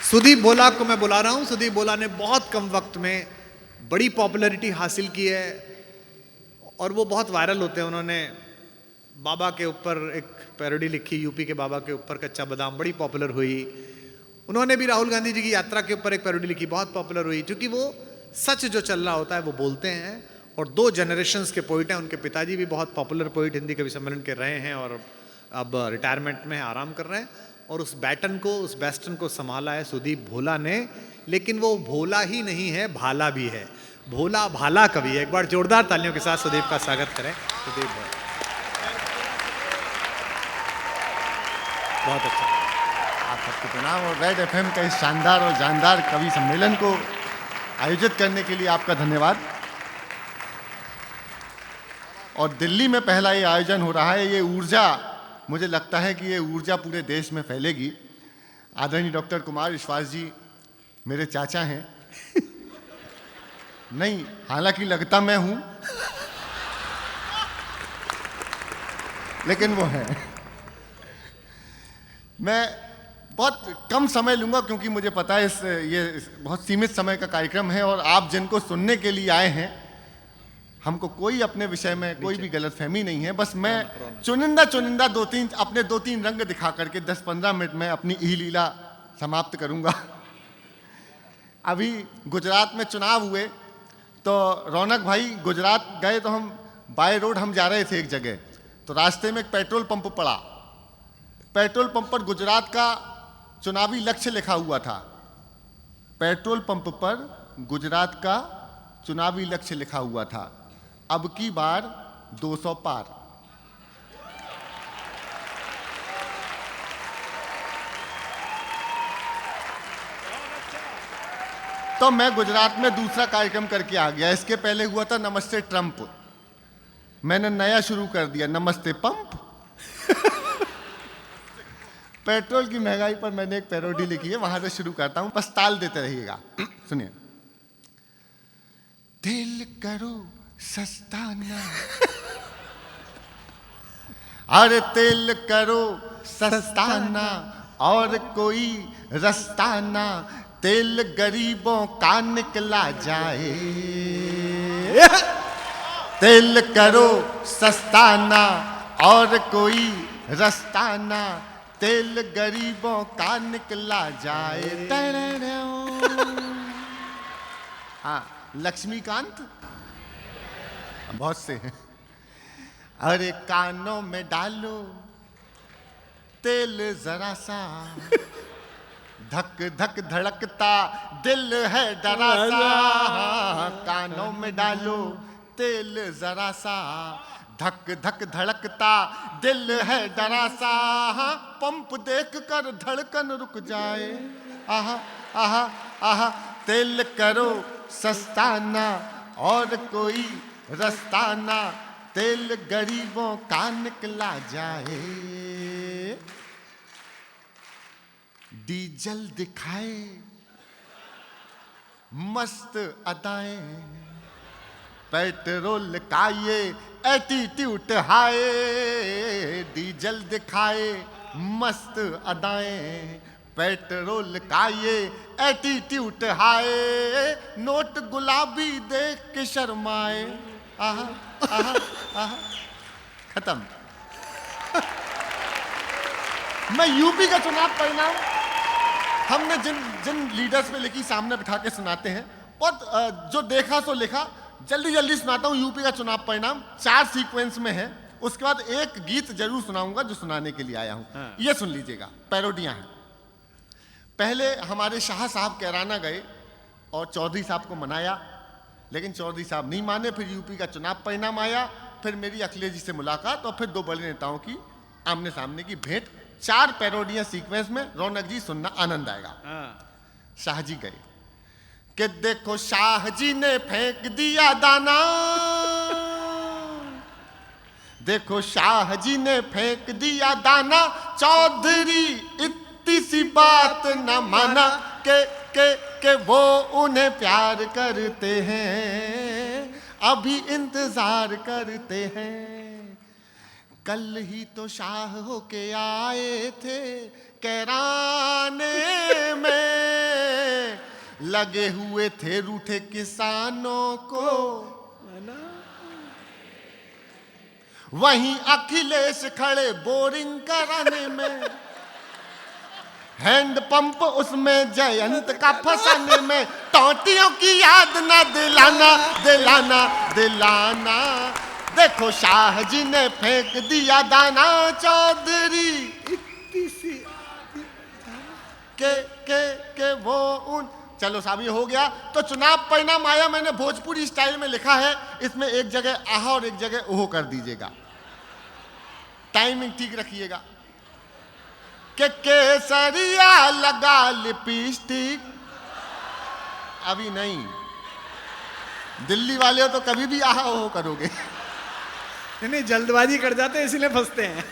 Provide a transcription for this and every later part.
सुदीप भोला को मैं बुला रहा हूं। सुदीप भोला ने बहुत कम वक्त में बड़ी पॉपुलैरिटी हासिल की है और वो बहुत वायरल होते हैं। उन्होंने बाबा के ऊपर एक पैरोडी लिखी, यूपी के बाबा के ऊपर, कच्चा बादाम, बड़ी पॉपुलर हुई। उन्होंने भी राहुल गांधी जी की यात्रा के ऊपर एक पैरोडी लिखी, बहुत पॉपुलर हुई, क्योंकि वो सच जो चल रहा होता है वो बोलते हैं। और दो जनरेशन्स के पोइट हैं। उनके पिताजी भी बहुत पॉपुलर पोइट हिंदी कवि सम्मेलन के रहे हैं और अब रिटायरमेंट में आराम कर रहे हैं। और उस बैटन को, उस बेस्टन को संभाला है सुदीप भोला ने। लेकिन वो भोला ही नहीं है, भाला भी है। भोला भाला कवि है। एक बार जोरदार तालियों के साथ सुदीप का स्वागत करें। सुदीप भोला बहुत अच्छा। आप सबको प्रणाम। और रेड एफएम का इस शानदार और जानदार कवि सम्मेलन को आयोजित करने के लिए आपका धन्यवाद। और दिल्ली में पहला ये आयोजन हो रहा है। ये ऊर्जा, मुझे लगता है कि ये ऊर्जा पूरे देश में फैलेगी। आदरणीय डॉक्टर कुमार विश्वास जी मेरे चाचा हैं। नहीं, हालांकि लगता मैं हूं, लेकिन वो है। मैं बहुत कम समय लूंगा क्योंकि मुझे पता है ये बहुत सीमित समय का कार्यक्रम है। और आप जिनको सुनने के लिए आए हैं, हमको कोई अपने विषय में कोई भी गलतफहमी नहीं है। बस मैं चुनिंदा अपने दो तीन रंग दिखा करके 10-15 मिनट में अपनी ई लीला समाप्त करूंगा। अभी गुजरात में चुनाव हुए तो रौनक भाई गुजरात गए तो हम बाय रोड हम जा रहे थे एक जगह, तो रास्ते में एक पेट्रोल पंप पड़ा। पेट्रोल पंप पर गुजरात का चुनावी लक्ष्य लिखा हुआ था। पेट्रोल पंप पर गुजरात का चुनावी लक्ष्य लिखा हुआ था, अब की बार 200 पार। तो मैं गुजरात में दूसरा कार्यक्रम करके आ गया। इसके पहले हुआ था नमस्ते ट्रंप, मैंने नया शुरू कर दिया, नमस्ते पंप। पेट्रोल की महंगाई पर मैंने एक पैरोडी लिखी है, वहां से शुरू करता हूं, बस ताल देते रहिएगा। सुनिए। दिल करो सस्ता ना, अरे दिल करो सस्ता ना, और कोई रास्ता ना, तेल गरीबों का निकला जाए। तेल करो सस्ता ना, और कोई रास्ता ना, तेल गरीबों का निकला जाए। हाँ, लक्ष्मीकांत बहुत से हैं। अरे कानों में डालो तेल जरा सा, धक धक धड़कता दिल है डरा सा। कानों में डालो तेल जरा सा, धक धक धड़कता दिल है डरा सा। पंप देख कर धड़कन रुक जाए। आहा आहा आहा, तेल करो सस्ता ना, और कोई रास्ता ना, तेल गरीबों का निकला जाए। डीजल दिखाए मस्त अदाएं, पेट्रोल का ये एटीट्यूड हाय। डीजल दिखाए मस्त अदाएं, पेट्रोल का ये एटीट्यूड हाय। नोट गुलाबी देख के शर्माए। आहा आहा आहा, खत्म। मैं यूपी का चुनाव परिणाम हमने जिन लीडर्स पे लिखी सामने बिठा के सुनाते हैं, और जो देखा सो लिखा। जल्दी जल्दी सुनाता हूँ यूपी का चुनाव परिणाम, 4 सीक्वेंस में है। उसके बाद एक गीत जरूर सुनाऊंगा जो सुनाने के लिए आया हूं। हाँ। ये सुन लीजिएगा, पैरोडियां हैं। पहले हमारे शाह साहब कैराना गए और चौधरी साहब को मनाया, लेकिन चौधरी साहब नहीं माने। फिर यूपी का चुनाव परिणाम आया, फिर मेरी अखिलेश जी से मुलाकात, और फिर 2 बड़े नेताओं की आमने सामने की भेंट। 4 पैरोडियां सीक्वेंस में। रौनक जी सुनना, आनंद आएगा। शाह जी गए कि देखो शाह जी ने फेंक दिया दाना, देखो शाह जी ने फेंक दिया दाना। चौधरी इतनी सी बात न माना के वो उन्हें प्यार करते हैं, अभी इंतजार करते हैं। कल ही तो शाह होके आए थे कैराने में, लगे हुए थे रूठे किसानों को। वहीं अखिलेश खड़े बोरिंग कराने में, हैंड पंप उसमें जयंत का फंसाने में। टोटियों की याद ना दिलाना दिलाना दिलाना, देखो शाह जी ने फेंक दिया दाना चौधरी के वो उन। चलो साहब ये हो गया। तो चुनाव परिणाम आया, मैंने भोजपुरी स्टाइल में लिखा है, इसमें एक जगह आहा और एक जगह ओहो कर दीजिएगा, टाइमिंग ठीक रखिएगा। के केसरिया लगा लिपस्टिक, अभी नहीं, दिल्ली वाले हो तो कभी भी आहा ओहो करोगे। नहीं, जल्दबाजी कर जाते हैं इसीलिए फंसते हैं।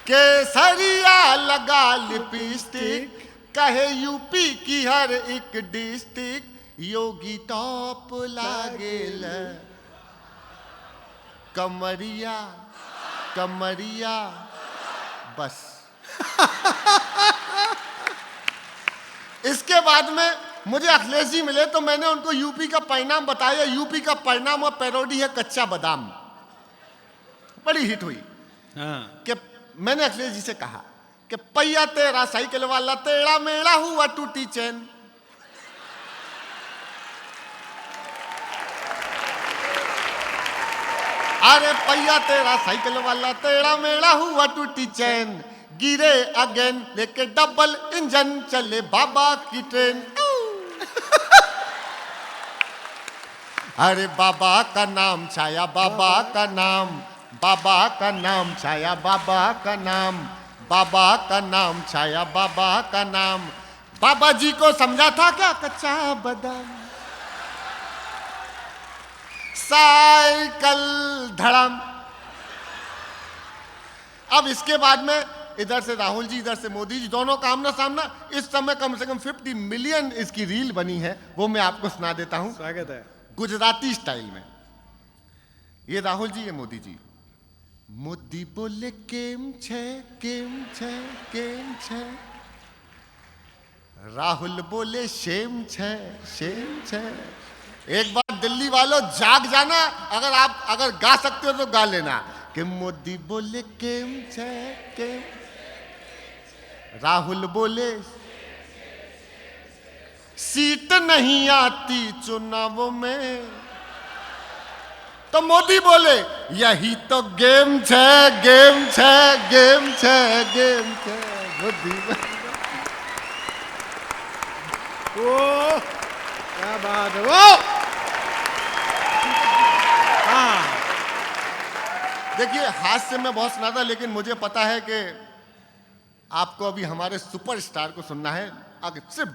केसरिया लगा लिपस्टिक, कहे यूपी की हर एक डिस्ट्रिक्ट, योगी टॉप लागेल, कमरिया कमरिया बस। इसके बाद में मुझे अखिलेश जी मिले तो मैंने उनको यूपी का परिणाम बताया। यूपी का परिणाम और पैरोडी है कच्चा बादाम, बड़ी हिट हुई। कि मैंने अखिलेश जी से कहा कि पहिया तेरा साइकिल वाला टेढ़ा मेढ़ा हुआ टूटी चैन, अरे पहिया तेरा साइकिल वाला टेढ़ा मेढ़ा हुआ टूटी चैन, गिरे अगेन लेके डबल इंजन चले बाबा की ट्रेन। अरे बाबा का नाम छाया, बाबा का नाम, बाबा का नाम छाया, बाबा का नाम, बाबा का नाम छाया, बाबा का नाम। बाबा जी को समझा था क्या कच्चा बादाम। साइकिल धड़म। अब इसके बाद में इधर से राहुल जी, इधर से मोदी जी, दोनों का आमना सामना। इस समय कम से कम 50 मिलियन इसकी रील बनी है, वो मैं आपको सुना देता हूं। स्वागत है। गुजराती स्टाइल में। ये राहुल जी, ये मोदी जी। मोदी बोले केम छे केम छे केम छे, राहुल बोले शेम छे शेम छे। एक बार दिल्ली वालों जाग जाना, अगर गा सकते हो तो गा लेना कि मोदी बोले केम छे केम, राहुल बोले सीट नहीं आती चुनावों में, तो मोदी बोले यही तो गेम छे गेम छे गेम छे गेम छे। मोदी ओ क्या बात है वो। हाँ, देखिए हास्य में बहुत सुना था, लेकिन मुझे पता है कि आपको अभी हमारे सुपरस्टार को सुनना है। आगे सिर्फ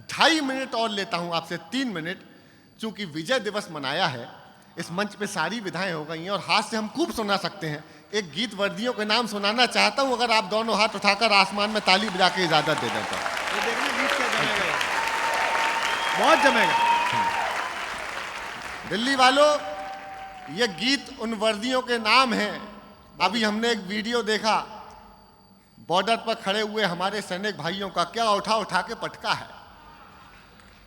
2.5 मिनट और लेता हूं आपसे, 3 मिनट, चूंकि विजय दिवस मनाया है, इस मंच पे सारी विधाएं हो गई हैं और हास्य हम खूब सुना सकते हैं। एक गीत वर्दियों के नाम सुनाना चाहता हूं, अगर आप दोनों हाथ उठाकर आसमान में ताली बजा के इजाजत दे दें तो। ये देखना गीत क्या जमेगा, बहुत जमेगा। दिल्ली वालों, ये गीत उन वर्दियों के नाम हैं। अभी हमने एक वीडियो देखा, बॉर्डर पर खड़े हुए हमारे सैनिक भाइयों का, क्या उठा उठा के पटका है।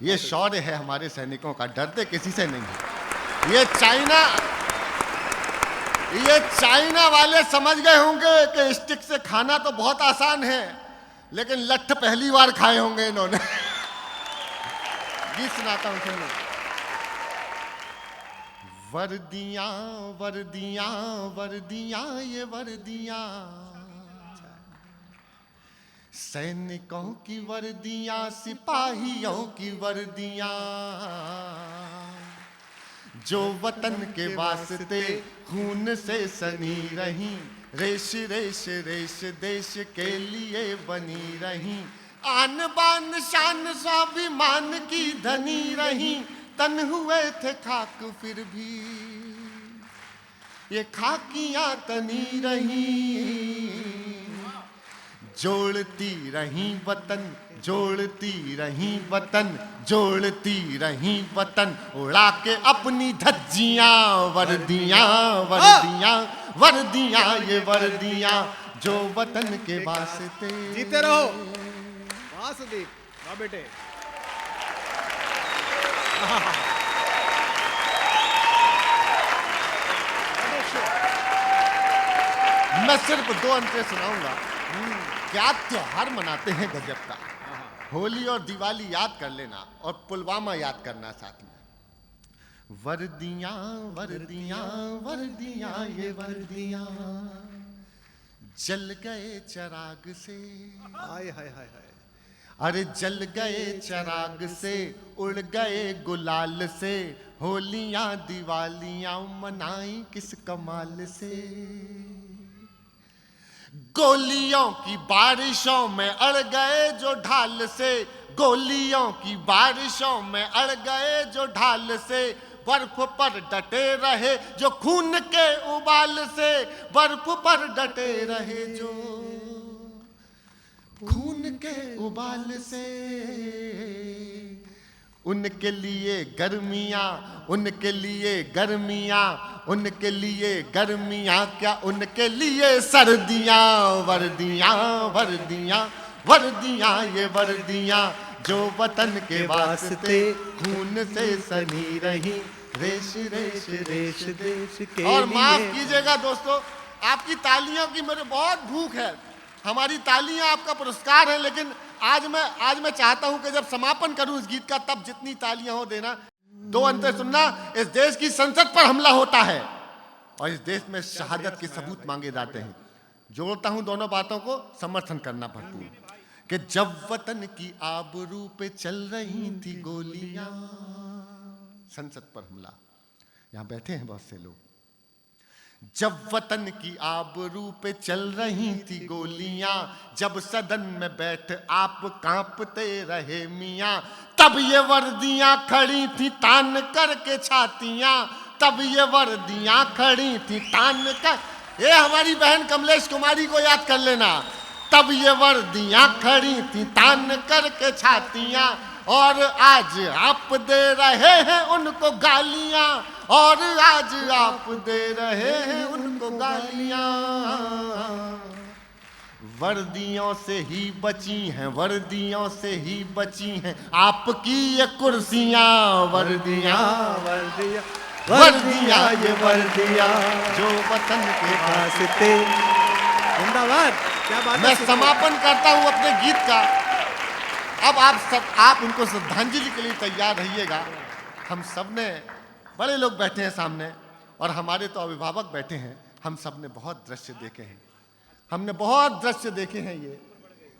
ये शौर्य है हमारे सैनिकों का, डरते किसी से नहीं है। ये चाइना वाले समझ गए होंगे कि स्टिक से खाना तो बहुत आसान है, लेकिन लट्ठ पहली बार खाए होंगे इन्होंने। गीत सुनाता हूं, सुनो। वर्दियां वर्दियां वर्दियां ये वर्दियां, सैनिकों की वर्दियां, सिपाहियों की वर्दियां, जो वतन के वास्ते खून से सनी रही, रेश रेश रेश देश के लिए बनी रही, आन बान शान स्वाभिमान की धनी रही, तन हुए थे खाक फिर भी ये खाकियां तनी रही, जोड़ती रही वतन, जोड़ती रही वतन, जोड़ती रही वतन, उड़ा के अपनी धज्जियां, वर्दियां वर्दियां वर्दियां ये वर्दियां, जो वतन के वास्ते। जीते रहो। वाह सुदीप, वाह बेटे। मैं सिर्फ 2 अंतरे सुनाऊंगा। क्या त्योहार मनाते हैं गजब का। होली और दिवाली याद कर लेना और पुलवामा याद करना साथ में। वर्दियां वर्दियां वर्दियां ये वर्दियां जल गए चिराग से। हाय हाय हाय हाय। अरे जल गए चिराग से, उड़ गए गुलाल से, होलियां दिवालियां मनाई किस कमाल से। गोलियों की बारिशों में अड़ गए जो ढाल से, गोलियों की बारिशों में अड़ गए जो ढाल से, बर्फ पर डटे रहे जो खून के उबाल से, बर्फ पर डटे रहे जो खून के उबाल से। उनके लिए गर्मियां, उनके लिए गर्मियां, उनके लिए गर्मियां, क्या उनके लिए सर्दियां। वर्दियां वर्दियां वर्दियां ये वर्दियां जो वतन के वास्ते खून से सनी रही, रेश रेश रेश देश के। और माफ कीजिएगा दोस्तों, आपकी तालियों की मुझे बहुत भूख है। हमारी तालियां आपका पुरस्कार है, लेकिन आज मैं चाहता हूं कि जब समापन करूं इस गीत का, तब जितनी तालियां हो देना। 2 अंतर सुनना। इस देश की संसद पर हमला होता है और इस देश में शहादत के सबूत मांगे जाते हैं। जोड़ता हूं दोनों बातों को, समर्थन करना भरपूर। कि जब वतन की आबरू पे चल रही थी गोलियां, संसद पर हमला, यहां बैठे हैं बहुत से लोग। जब वतन की आबरू पे चल रही थी गोलियां, जब सदन में बैठ आप कांपते रहे मियां, तब ये वर्दियां खड़ी थी तान करके छातियां, तब ये वर्दियां खड़ी थी तान कर। ये हमारी बहन कमलेश कुमारी को याद कर लेना। तब ये वर्दियां खड़ी थी तान करके छातियां, और आज आप दे रहे हैं उनको गालियां, और आज आप दे रहे हैं उनको गालियां। वर्दियों से ही बची हैं, वर्दियों से ही बची हैं आपकी ये कुर्सियां। वर्दियां वर्दियां वर्दियां ये वर्दियां जो वतन के वास्ते। जिंदाबाद। क्या बात है। मैं समापन करता हूं अपने गीत का। अब आप उनको श्रद्धांजलि के लिए तैयार रहिएगा। हम सब ने, बड़े लोग बैठे हैं सामने और हमारे तो अभिभावक बैठे हैं, हम सब ने बहुत दृश्य देखे हैं, हमने बहुत दृश्य देखे हैं। ये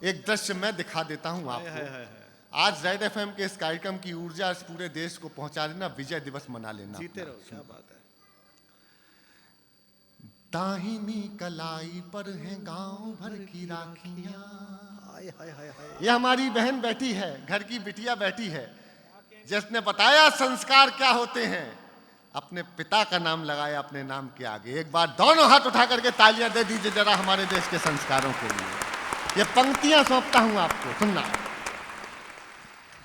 एक दृश्य मैं दिखा देता हूं आपको। आज रेड एफएम के इस कार्यक्रम की ऊर्जा इस पूरे देश को पहुंचा देना, विजय दिवस मना लेना। जीते रहो। क्या बात है। दाहिनी कलाई पर है गांव भर की राखियां। हाय हाय हाय हाय। ये हमारी बहन बैठी है, घर की बिटिया बैठी है, जिसने बताया संस्कार क्या होते हैं। अपने पिता का नाम लगाया अपने नाम के आगे। एक बार दोनों हाथ उठा करके तालियां दे दीजिए जरा हमारे देश के संस्कारों के लिए। ये पंक्तियां सौंपता हूं आपको, सुनना।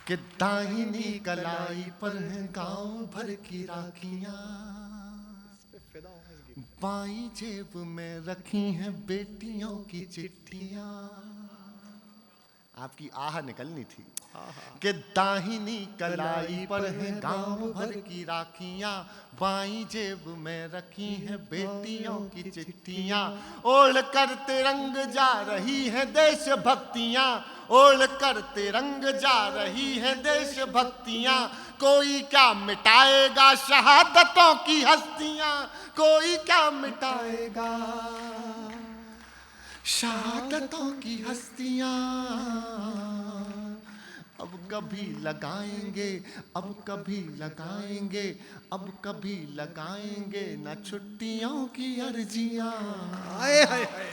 कि दाहिनी कलाई पर है गांव भर की राखियां, बाईं जेब में रखी हैं बेटियों की चिट्ठियां। आपकी आह निकलनी थी। कि दाहिनी कलाई पर है गांव भर की राखियां, बाईं जेब में रखी हैं बेटियों की चिट्ठियां। ओढ़ कर तिरंग जा रही है देश भक्तियां, ओढ़ कर तिरंग जा रही है देश भक्तियां। कोई क्या मिटाएगा शहादतों की हस्तियां, कोई क्या मिटाएगा शहादतों की हस्तियां। अब कभी लगाएंगे, अब कभी लगाएंगे, अब कभी लगाएंगे ना छुट्टियों की अर्जियां। हाय हाय हाय।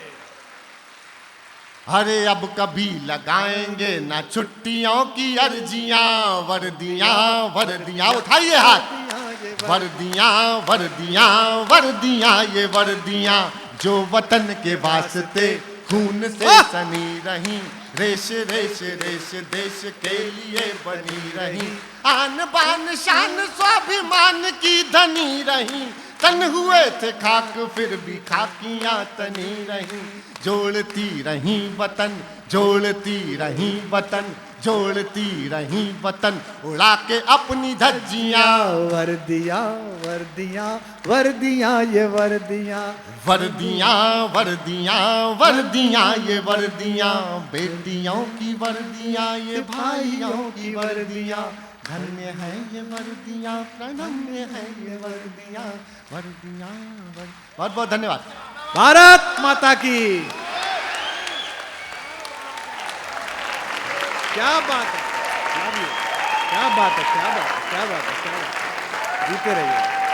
अरे अब कभी लगाएंगे ना छुट्टियों की अर्जियां। वर्दियां वर्दियां, उठाइए हाथ। वर्दियां वर्दियां वर्दियां ये वर्दियां जो वतन के वास्ते खून से सनी रही, रेश रेश रेश देश के लिए बनी रही। आन बान शान स्वाभिमान की धनी रही, तन हुए थे खाक फिर भी खाकियां तनी रही। जोड़ती रही वतन, जोड़ती रही वतन, जोड़ती रही वतन उड़ा के अपनी धज्जियां। वर्दियां वर्दियां वर्दियां ये वर्दियां, वर्दियां वर्दियां वर्दियां ये वर्दियां, बेटियों की वर्दियां ये भाइयों की वर्दियां। धन्य है ये वर्दियां, प्रणम्य है ये वर्दियां, वर्दियां बहुत बहुत धन्यवाद। भारत माता की। क्या बात है, क्या बात है, क्या बात है, क्या बात है, क्या बात है। जीते रहिए।